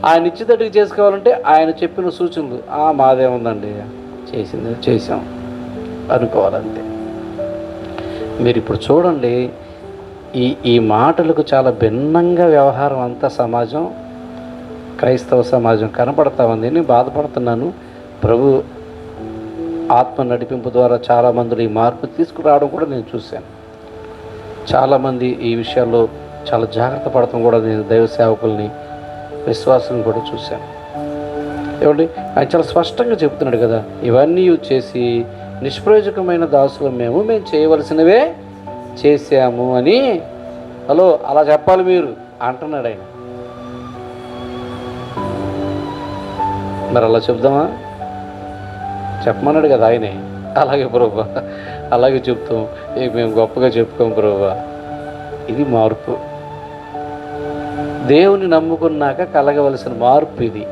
ఆయన ఇచ్చేటట్టుగా చేసుకోవాలంటే ఆయన చెప్పిన సూచనలు మాదేముందండి, చేసింది చేసాం అనుకోవాలంతే. మీరు ఇప్పుడు చూడండి, ఈ మాటలకు చాలా భిన్నంగా వ్యవహారం అంతా సమాజం, క్రైస్తవ సమాజం కనపడతా ఉంది. నేను బాధపడుతున్నాను. ప్రభు ఆత్మ నడిపింపు ద్వారా చాలామందిలో ఈ మార్పు తీసుకురావడం కూడా నేను చూశాను. చాలామంది ఈ విషయాల్లో చాలా జాగ్రత్త పడటం కూడా నేను దైవ సేవకుల్ని, విశ్వాసం కూడా చూశాను. ఏమండి, ఆయన చాలా స్పష్టంగా చెప్తున్నాడు కదా, ఇవన్నీ చేసి నిష్ప్రయోజకమైన దాసులు మేము చేయవలసినవే చేశాము అని. హలో, అలా చెప్పాలి మీరు అంటున్నాడు ఆయన. మరి అలా చెప్దామా? చెప్పమన్నాడు కదా ఆయనే. అలాగే ప్రభువా, అలాగే చెప్తాం. మేము గొప్పగా చెప్పుకోం ప్రభువా. ఇది మార్పు. దేవుని నమ్ముకున్నాక కలగవలసిన మార్పు ఇది.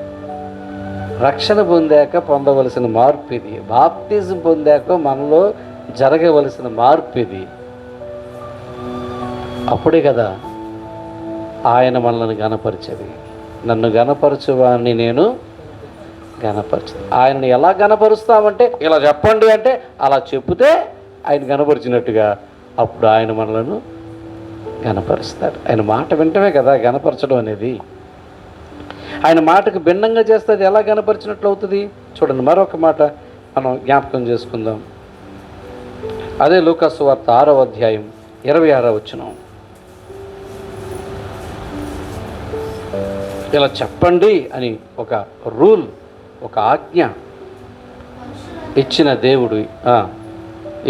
రక్షణ పొందాక పొందవలసిన మార్పు ఇది. బాప్తిజం పొందాక మనలో జరగవలసిన మార్పు ఇది. అప్పుడే కదా ఆయన మనల్ని గణపరిచేది. నన్ను గణపరచువాన్ని నేను గణపరచు. ఆయనని ఎలా గణపరుస్తామంటే, ఇలా చెప్పండి అంటే అలా చెప్తే ఆయన గణపరిచినట్టుగా అప్పుడు ఆయన మనలను గణపరుస్తాడు. ఆయన మాట వింటమే కదా గణపరచడం అనేది. ఆయన మాటకు భిన్నంగా చేస్తే అది ఎలా గణపరిచినట్లు అవుతుంది? చూడండి, మరొక మాట మనం జ్ఞాపకం చేసుకుందాం. అదే లూకా సువార్త 6వ అధ్యాయం 26వ వచనం. ఇలా చెప్పండి అని ఒక రూల్, ఒక ఆజ్ఞ ఇచ్చిన దేవుడు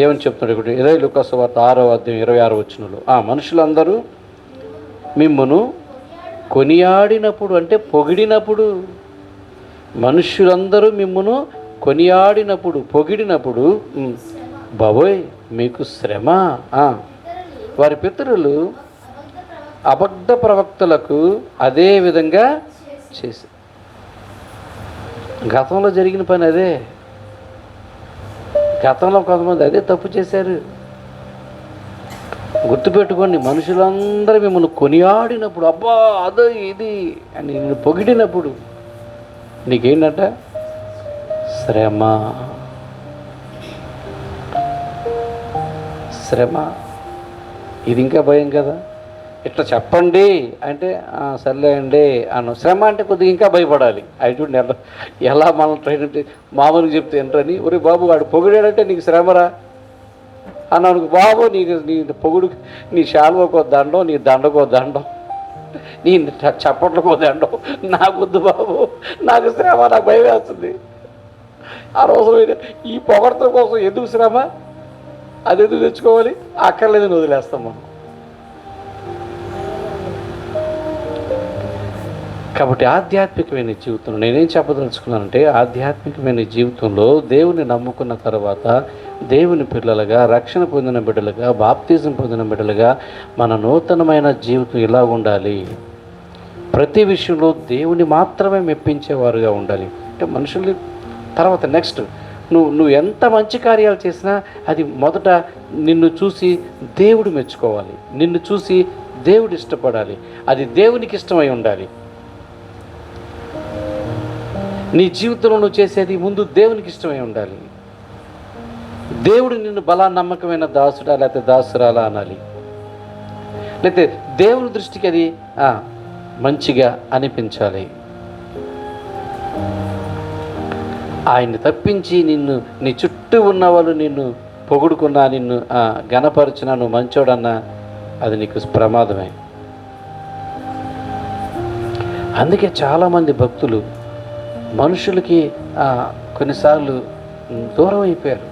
ఏమని చెప్తున్నాడు ఇక్కడ? ఇదే లూకా సువార్త 6వ అధ్యాయం 26వ వచనంలో, మనుషులందరూ మిమ్మును కొనియాడినప్పుడు, అంటే పొగిడినప్పుడు, మనుషులందరూ మిమ్మును కొనియాడినప్పుడు, పొగిడినప్పుడు, బాబోయ్ మీకు శ్రమ. వారి పితరులు అబద్ధ ప్రవక్తలకు అదే విధంగా చేసి, గతంలో జరిగిన పని అదే. గతంలో కొంతమంది అదే తప్పు చేశారు. గుర్తుపెట్టుకోండి, మనుషులందరూ మిమ్మల్ని కొనియాడినప్పుడు, అబ్బా అదో ఇది అని నిన్ను పొగిడినప్పుడు నీకేంటంట? శ్రమ. శ్రమ. ఇది ఇంకా భయం కదా. ఇట్లా చెప్పండి అంటే సర్లే అండి అను. శ్రమ అంటే కొద్దిగా ఇంకా భయపడాలి. అవి చూడండి ఎలా మనం ట్రైన్ మామూలుగా చెప్తే ఏంటని, ఒరే బాబు వాడు పొగిడాడంటే నీకు శ్రమరా అన్నాను. బాబు నీకు నీ పొగుడు, నీ శాలువకో దండం, నీ దండకో దండం, నీ చప్పట్లకో దండం, నాకొద్దు బాబు, నాకు శ్రమ, నాకు భయం వేస్తుంది. ఆ రోజు ఈ పొగడత కోసం ఎందుకు శ్రమ? అది ఎందుకు తెచ్చుకోవాలి? అక్కర్లేదని వదిలేస్తాం మనం. కాబట్టి ఆధ్యాత్మికమైన జీవితంలో నేనేం చెప్పదలుచుకున్నానంటే, ఆధ్యాత్మికమైన జీవితంలో దేవుని నమ్ముకున్న తర్వాత దేవుని పిల్లలుగా, రక్షణ పొందిన బిడ్డలుగా, బాప్తిజం పొందిన బిడ్డలుగా మన నూతనమైన జీవితం ఇలా ఉండాలి. ప్రతి విషయంలో దేవుని మాత్రమే మెప్పించేవారుగా ఉండాలి. అంటే మనుషుల్ని తర్వాత నెక్స్ట్ నువ్వు ఎంత మంచి కార్యాలు చేసినా అది మొదట నిన్ను చూసి దేవుడు మెచ్చుకోవాలి, నిన్ను చూసి దేవుడు ఇష్టపడాలి, అది దేవునికి ఇష్టమై ఉండాలి. నీ జీవితంలో నువ్వు చేసేది ముందు దేవునికి ఇష్టమై ఉండాలి. దేవుడు నిన్ను బలా నమ్మకమైన దాసుడా లేకపోతే దాసురాలా అనాలి. లేకపోతే దేవుని దృష్టికి అది మంచిగా అనిపించాలి. ఆయన్ని తప్పించి నీ చుట్టూ ఉన్న వాళ్ళు నిన్ను పొగుడుకున్నా, నిన్ను ఘనపరిచినా, నువ్వు మంచోడన్నా అది నీకు ప్రమాదమే. అందుకే చాలామంది భక్తులు మనుషులకి కొన్నిసార్లు దూరం అయిపోయారు,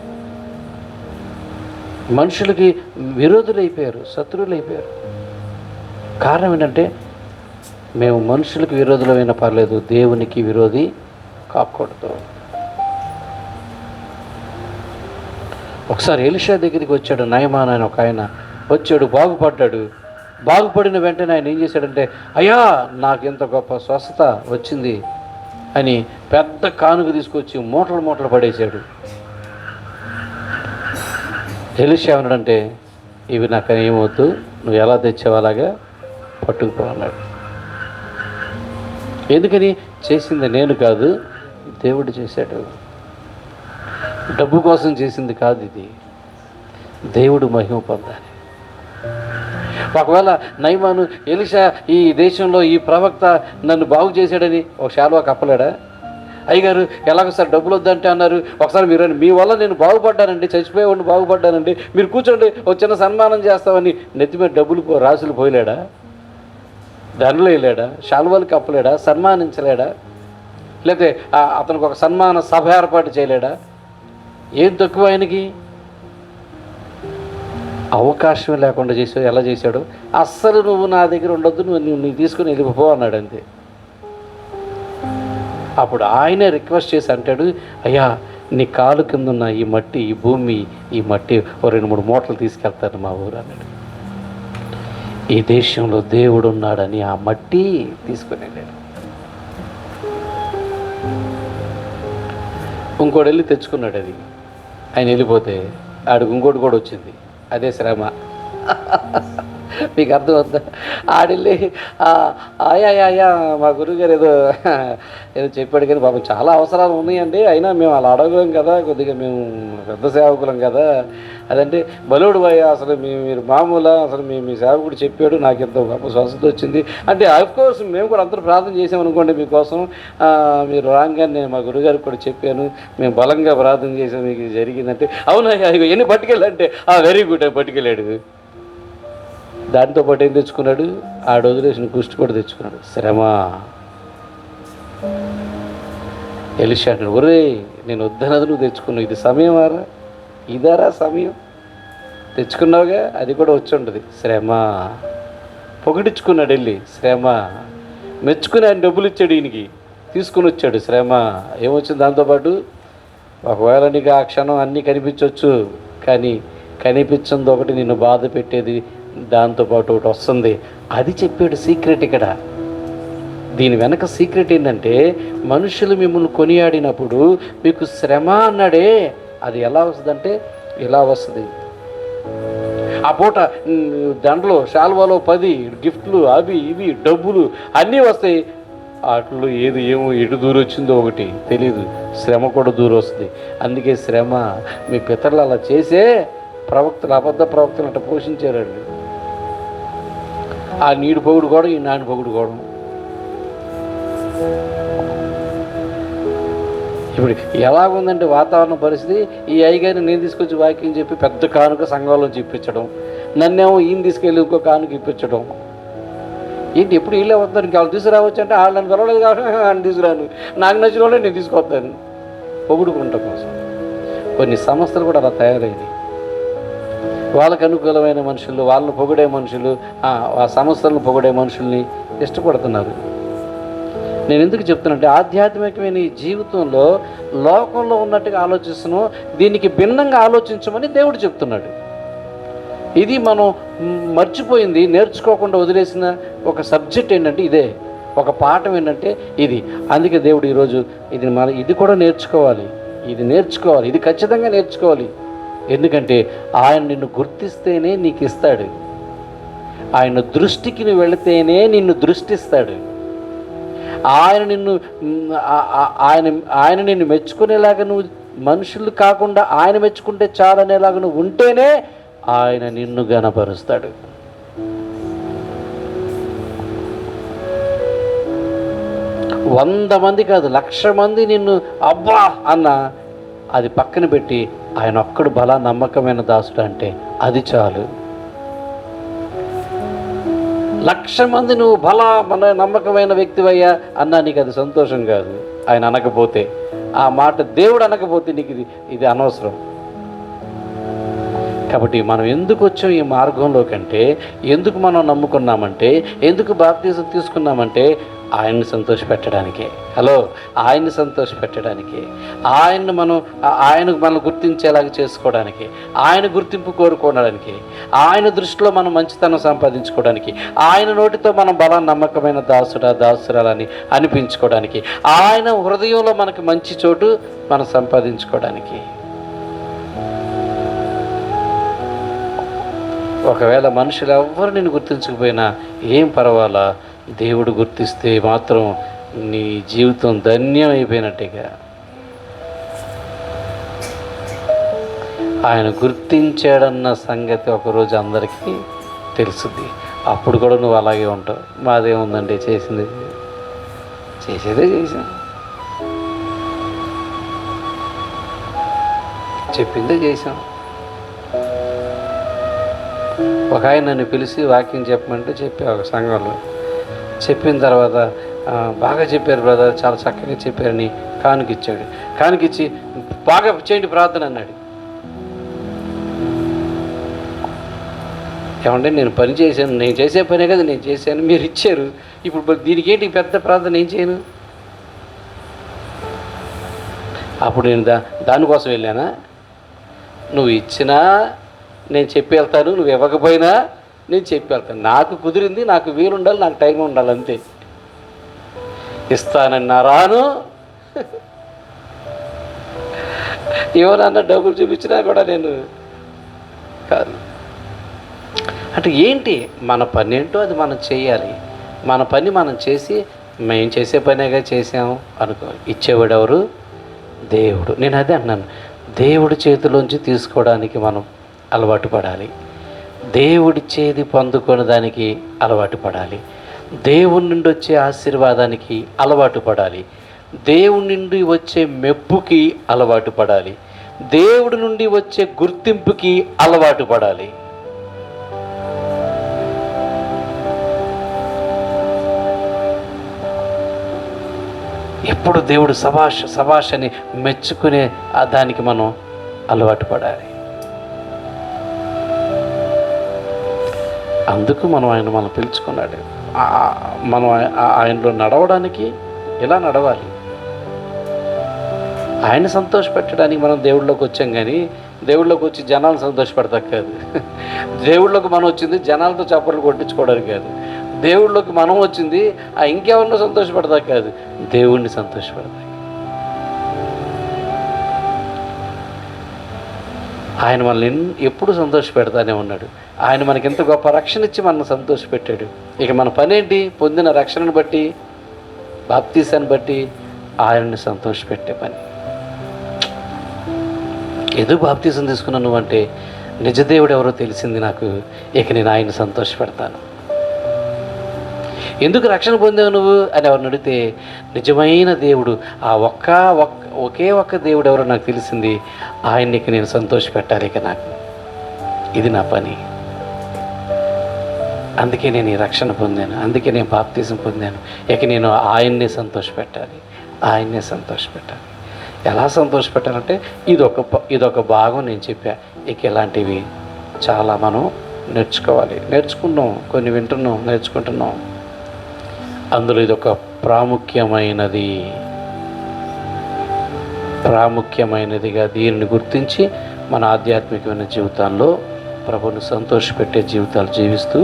మనుషులకి విరోధులైపోయారు, శత్రువులైపోయారు. కారణం ఏంటంటే, మేము మనుషులకు విరోధులమైనా పర్లేదు, దేవునికి విరోధి కాకూడదు. ఒకసారి ఎలీషా దగ్గరికి వచ్చాడు నయమాన్ అని ఒక ఆయన వచ్చాడు, బాగుపడ్డాడు. బాగుపడిన వెంటనే ఆయన ఏం చేశాడంటే, అయ్యా నాకు ఎంత గొప్ప స్వస్థత వచ్చింది అని పెద్ద కానుక తీసుకొచ్చి మూటలు పడేశాడు. ఎలీషా ఏమన్నాడంటే, ఇవి నాకు ఏమవుతూ, నువ్వు ఎలా తెచ్చావు అలాగా పట్టుకుపో అన్నాడు. ఎందుకని? చేసింది నేను కాదు, దేవుడు చేశాడు. డబ్బు కోసం చేసింది కాదు ఇది, దేవుడు మహిమ పొందాలి. ఒకవేళ నయమాను, ఎలీషా ఈ దేశంలో ఈ ప్రవక్త నన్ను బాగు చేశాడని ఒక శాలువా కప్పలేడా? అయ్యగారు ఎలాగో సార్ డబ్బులు వద్దంటే అన్నారు, ఒకసారి మీరు మీ వల్ల నేను బాగుపడ్డానండి, చచ్చిపోయేవాడిని బాగుపడ్డానండి, మీరు కూర్చోండి ఒక చిన్న సన్మానం చేస్తామని నెత్తి మీద డబ్బులు రాసులు పోయలేడా? దండలు వేయలేడా? శాలువాలు కప్పలేడా? సన్మానించలేడా? లేకపోతే అతనికి ఒక సన్మాన సభ ఏర్పాటు చేయలేడా? ఏం తక్కువ ఆయనకి? అవకాశం లేకుండా చేసాడు. ఎలా చేశాడు? అస్సలు నువ్వు నా దగ్గర ఉండొద్దు, నువ్వు తీసుకుని వెళ్ళిపో అన్నాడు అంతే. అప్పుడు ఆయనే రిక్వెస్ట్ చేసి అంటాడు, అయ్యా నీ కాలు కింద ఉన్న ఈ మట్టి, ఈ భూమి, ఈ మట్టి ఓ 2-3 మూటలు తీసుకెళ్తాను మా ఊరు అన్నాడు. ఈ దేశంలో దేవుడు ఉన్నాడని ఆ మట్టి తీసుకుని వెళ్ళాడు. ఇంకోటి వెళ్ళి తెచ్చుకున్నాడు. అది ఆయన వెళ్ళిపోతే ఆడికి ఇంకోటి కూడా వచ్చింది, అదే శ్రమ. మీకు అర్థమవుతుందా? ఆడెళ్ళి ఆయా మా గురువుగారు ఏదో చెప్పాడు, కానీ బాబు చాలా అవసరాలు ఉన్నాయండి, అయినా మేము అలా అడగలేం కదా, కొద్దిగా మేము పెద్ద సేవకులం కదా. అదంటే బలుడు భయ, అసలు మీరు మామూలా, అసలు మీ సేవకుడు చెప్పాడు, నాకు ఎంత గొప్ప స్వస్థత వచ్చింది అంటే, అఫ్కోర్స్ మేము కూడా అందరూ ప్రార్థన చేసామనుకోండి మీకోసం, మీరు రాగానే నేను మా గురుగారికి కూడా చెప్పాను, మేము బలంగా ప్రార్థన చేసాం, మీకు జరిగిందంటే, అవునా ఎన్ని పట్టుకెళ్ళంటే వెరీ గుడ్ అని పట్టుకెళ్ళాడు. దాంతోపాటు ఏం తెచ్చుకున్నాడు? ఆడు వదిలేసిన కుష్టి కూడా తెచ్చుకున్నాడు, శ్రమ. ఎలీషా అంటాడు, ఒరే నేను వద్దనది నువ్వు తెచ్చుకున్నావు, ఇది సమయమారా, ఇదారా సమయం, తెచ్చుకున్నావుగా, అది కూడా వచ్చి ఉంటుంది, శ్రమ. పొగిడించుకున్నాడు వెళ్ళి, శ్రమ. మెచ్చుకుని ఆయన డబ్బులు ఇచ్చాడు, ఈయనకి తీసుకుని వచ్చాడు, శ్రమ. ఏమొచ్చింది దాంతోపాటు? ఒకవేళ నీకు ఆ క్షణం అన్నీ కనిపించవచ్చు, కానీ కనిపించింది ఒకటి, నిన్ను బాధ పెట్టేది దాంతోపాటు ఒకటి వస్తుంది. అది చెప్పాడు సీక్రెట్ ఇక్కడ. దీని వెనక సీక్రెట్ ఏంటంటే, మనుషులు మిమ్మల్ని కొనియాడినప్పుడు మీకు శ్రమ అన్నాడే, అది ఎలా వస్తుందంటే ఇలా వస్తుంది. ఆ పూట దండలో శాల్వాలో 10 గిఫ్ట్లు, అవి ఇవి డబ్బులు అన్నీ వస్తాయి. వాటిలో ఏమో ఎటు దూరొచ్చిందో ఒకటి తెలియదు, శ్రమ కూడా దూరం వస్తుంది. అందుకే శ్రమ. మీ పితరులు అలా చేసే ప్రవక్తలు, అబద్ధ ప్రవక్తలు అట్లా పోషించారండి. ఆ నీడు పొగుడు కూడా, ఈ నాని పొగుడు కూడా. ఇప్పుడు ఎలాగుందంటే వాతావరణ పరిస్థితి, ఈ అయ్యగారిని నేను తీసుకొచ్చి వాక్యం చెప్పి పెద్ద కానుక సంఘంలో ఇప్పించడం, నన్నేమో ఈయన తీసుకెళ్ళి ఇంకో కానుక ఇప్పించడం. ఏంటి ఎప్పుడు వీళ్ళే వస్తారు, ఇంకా వాళ్ళు తీసుకురావచ్చు అంటే వాళ్ళని కలవలేదు కాబట్టి ఆయన తీసుకురాను, నాకు నచ్చిన వాళ్ళే నేను తీసుకొస్తాను పొగుడుకుంట కోసం. కొన్ని సంస్థలు కూడా అలా తయారైంది. వాళ్ళకు అనుకూలమైన మనుషులు, వాళ్ళని పొగిడే మనుషులు, ఆ సంస్థలను పొగిడే మనుషుల్ని ఇష్టపడుతున్నారు. నేను ఎందుకు చెప్తున్నానంటే, ఆధ్యాత్మికమైన ఈ జీవితంలో లోకంలో ఉన్నట్టుగా ఆలోచిస్తున్నాం, దీనికి భిన్నంగా ఆలోచించమని దేవుడు చెప్తున్నాడు. ఇది మనం మర్చిపోయింది, నేర్చుకోకుండా వదిలేసిన ఒక సబ్జెక్ట్ ఏంటంటే ఇదే, ఒక పాఠం ఏంటంటే ఇది. అందుకే దేవుడు ఈరోజు ఇది కూడా నేర్చుకోవాలి, ఇది ఖచ్చితంగా నేర్చుకోవాలి. ఎందుకంటే ఆయన నిన్ను గుర్తిస్తేనే నీకు ఇస్తాడు, ఆయన దృష్టికి నువ్వు వెళితేనే నిన్ను దృష్టిస్తాడు. ఆయన నిన్ను మెచ్చుకునేలాగా నువ్వు మనుషులు కాకుండా ఆయన మెచ్చుకుంటే చాలనేలాగా నువ్వు ఉంటేనే ఆయన నిన్ను గణపరుస్తాడు. వంద మంది కాదు, 1,00,000 మంది నిన్ను అబ్బా అన్న అది పక్కన పెట్టి ఆయన ఒక్కడు బలా నమ్మకమైన దాసుడు అంటే అది చాలు. 1,00,000 మంది నువ్వు బలా నమ్మకమైన వ్యక్తివయ్యా అన్నా నీకు అది సంతోషం కాదు. ఆయన అనకపోతే, ఆ మాట దేవుడు అనకపోతే నీకు ఇది అనవసరం. కాబట్టి మనం ఎందుకు వచ్చాం ఈ మార్గంలోకంటే, ఎందుకు మనం నమ్ముకున్నామంటే, ఎందుకు బాప్తిజం తీసుకున్నామంటే ఆయన్ని సంతోషపెట్టడానికే. ఆయన్ని సంతోషపెట్టడానికి, ఆయనకు మనం గుర్తించేలాగా చేసుకోవడానికి, ఆయన గుర్తింపు కోరుకోవడానికి, ఆయన దృష్టిలో మనం మంచితనం సంపాదించుకోవడానికి, ఆయన నోటితో మనం బలా నమ్మకమైన దాసురాలని అనిపించుకోవడానికి, ఆయన హృదయంలో మనకు మంచి చోటు మనం సంపాదించుకోవడానికి. ఒకవేళ మనుషులు ఎవ్వరు నిన్ను గుర్తించకపోయినా ఏం పర్వాలా, దేవుడు గుర్తిస్తే మాత్రం నీ జీవితం ధన్యం అయిపోయినట్టుగా. ఆయన గుర్తించాడన్న సంగతి ఒకరోజు అందరికీ తెలుస్తుంది. అప్పుడు కూడా నువ్వు అలాగే ఉంటావు. మాదేముందండి, చేసేదే చేసాం, చెప్పిందే చేసాం. ఒక ఆయన నన్ను పిలిచి వాక్యం చెప్పమంటే చెప్పా ఒక సంఘంలో. చెప్పిన తర్వాత బాగా చెప్పారు బ్రదర్, చాలా చక్కగా చెప్పారని కానుకిచ్చాడు. కానుకిచ్చి బాగా చేయండి ప్రార్థన అన్నాడు. ఏమంటే నేను పని చేశాను, నేను చేసే పనే కదా నేను చేశాను, మీరు ఇచ్చారు, ఇప్పుడు దీనికి ఏంటి పెద్ద ప్రార్థన ఏం చేయను? అప్పుడు నేను దానికోసం వెళ్ళానా? నువ్వు ఇచ్చినా నేను చెప్పి వెళ్తాను, నువ్వు ఇవ్వకపోయినా నేను చెప్పి వెళ్తాను. నాకు కుదిరింది, నాకు వీలు ఉండాలి, నాకు టైం ఉండాలి, అంతే. ఇస్తానన్నా రాను, ఎవరన్నా డబ్బులు చూపించినా కూడా నేను కాదు. అంటే ఏంటి, మన పని ఏంటో అది మనం చేయాలి. మన పని మనం చేసి మేము చేసే పనేగా చేసాము అనుకో. ఇచ్చేవాడు ఎవరు? దేవుడు. నేను అదే అన్నాను, దేవుడి చేతిలోంచి తీసుకోవడానికి మనం అలవాటు పడాలి. దేవుడిచ్చేది పొందుకునే దానికి అలవాటు పడాలి. దేవుడి నుండి వచ్చే ఆశీర్వాదానికి అలవాటు పడాలి. దేవుడి నుండి వచ్చే మెప్పుకి అలవాటు పడాలి. దేవుడి నుండి వచ్చే గుర్తింపుకి అలవాటు పడాలి. ఎప్పుడు దేవుడు సభాష్ అని మెచ్చుకునే దానికి మనం అలవాటు పడాలి. అందుకు మనం పిలుచుకున్నాడు. మనం ఆయనలో నడవడానికి ఇలా నడవాలి. ఆయన సంతోషపెట్టడానికి మనం దేవుళ్ళలోకి వచ్చాం, కానీ దేవుళ్ళలోకి వచ్చి జనాలు సంతోషపెడతాం కాదు. దేవుళ్ళలోకి మనం వచ్చింది జనాలతో చప్పట్లు కొట్టించుకోవడానికి కాదు. దేవుళ్ళలోకి మనం వచ్చింది ఇంకెవరినో సంతోషపెడతా కాదు, దేవుణ్ణి సంతోషపెడతా. ఆయన మనల్ని ఎప్పుడు సంతోషపెడతానే ఉన్నాడు. ఆయన మనకి ఎంత గొప్ప రక్షణ ఇచ్చి మనల్ని సంతోషపెట్టాడు. ఇక మన పని ఏంటి? పొందిన రక్షణను బట్టి, బాప్తీసాన్ని బట్టి ఆయన్ని సంతోషపెట్టే పని. ఎందుకు బాప్తీసం తీసుకున్నాను నువ్వు అంటే, నిజదేవుడు ఎవరో తెలిసింది నాకు, ఇక నేను ఆయన్ని సంతోషపెడతాను. ఎందుకు రక్షణ పొందావు నువ్వు అని ఎవరిని అడిగితే, నిజమైన దేవుడు, ఒకే ఒక్క దేవుడు ఎవరో నాకు తెలిసింది, ఆయన్నికి నేను సంతోషపెట్టాలి. ఇక నాకు ఇది నా పని. అందుకే నేను ఈ రక్షణ పొందాను, అందుకే నేను బాప్తీసం పొందాను. ఇక నేను ఆయన్నే సంతోషపెట్టాలి. ఎలా సంతోషపెట్టాలంటే ఇదొక భాగం నేను చెప్పా. ఇక ఇలాంటివి చాలా మనం నేర్చుకున్నాం, కొన్ని వింటున్నాం, నేర్చుకుంటున్నాం. అందులో ఇదొక ప్రాముఖ్యమైనదిగా దీనిని గుర్తించి మన ఆధ్యాత్మికమైన జీవితాల్లో ప్రభువును సంతోషపెట్టే జీవితాలు జీవిస్తూ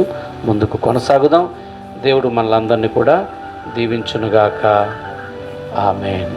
ముందుకు కొనసాగుదాం. దేవుడు మనలందరినీ కూడా దీవించునుగాక. ఆమేన్.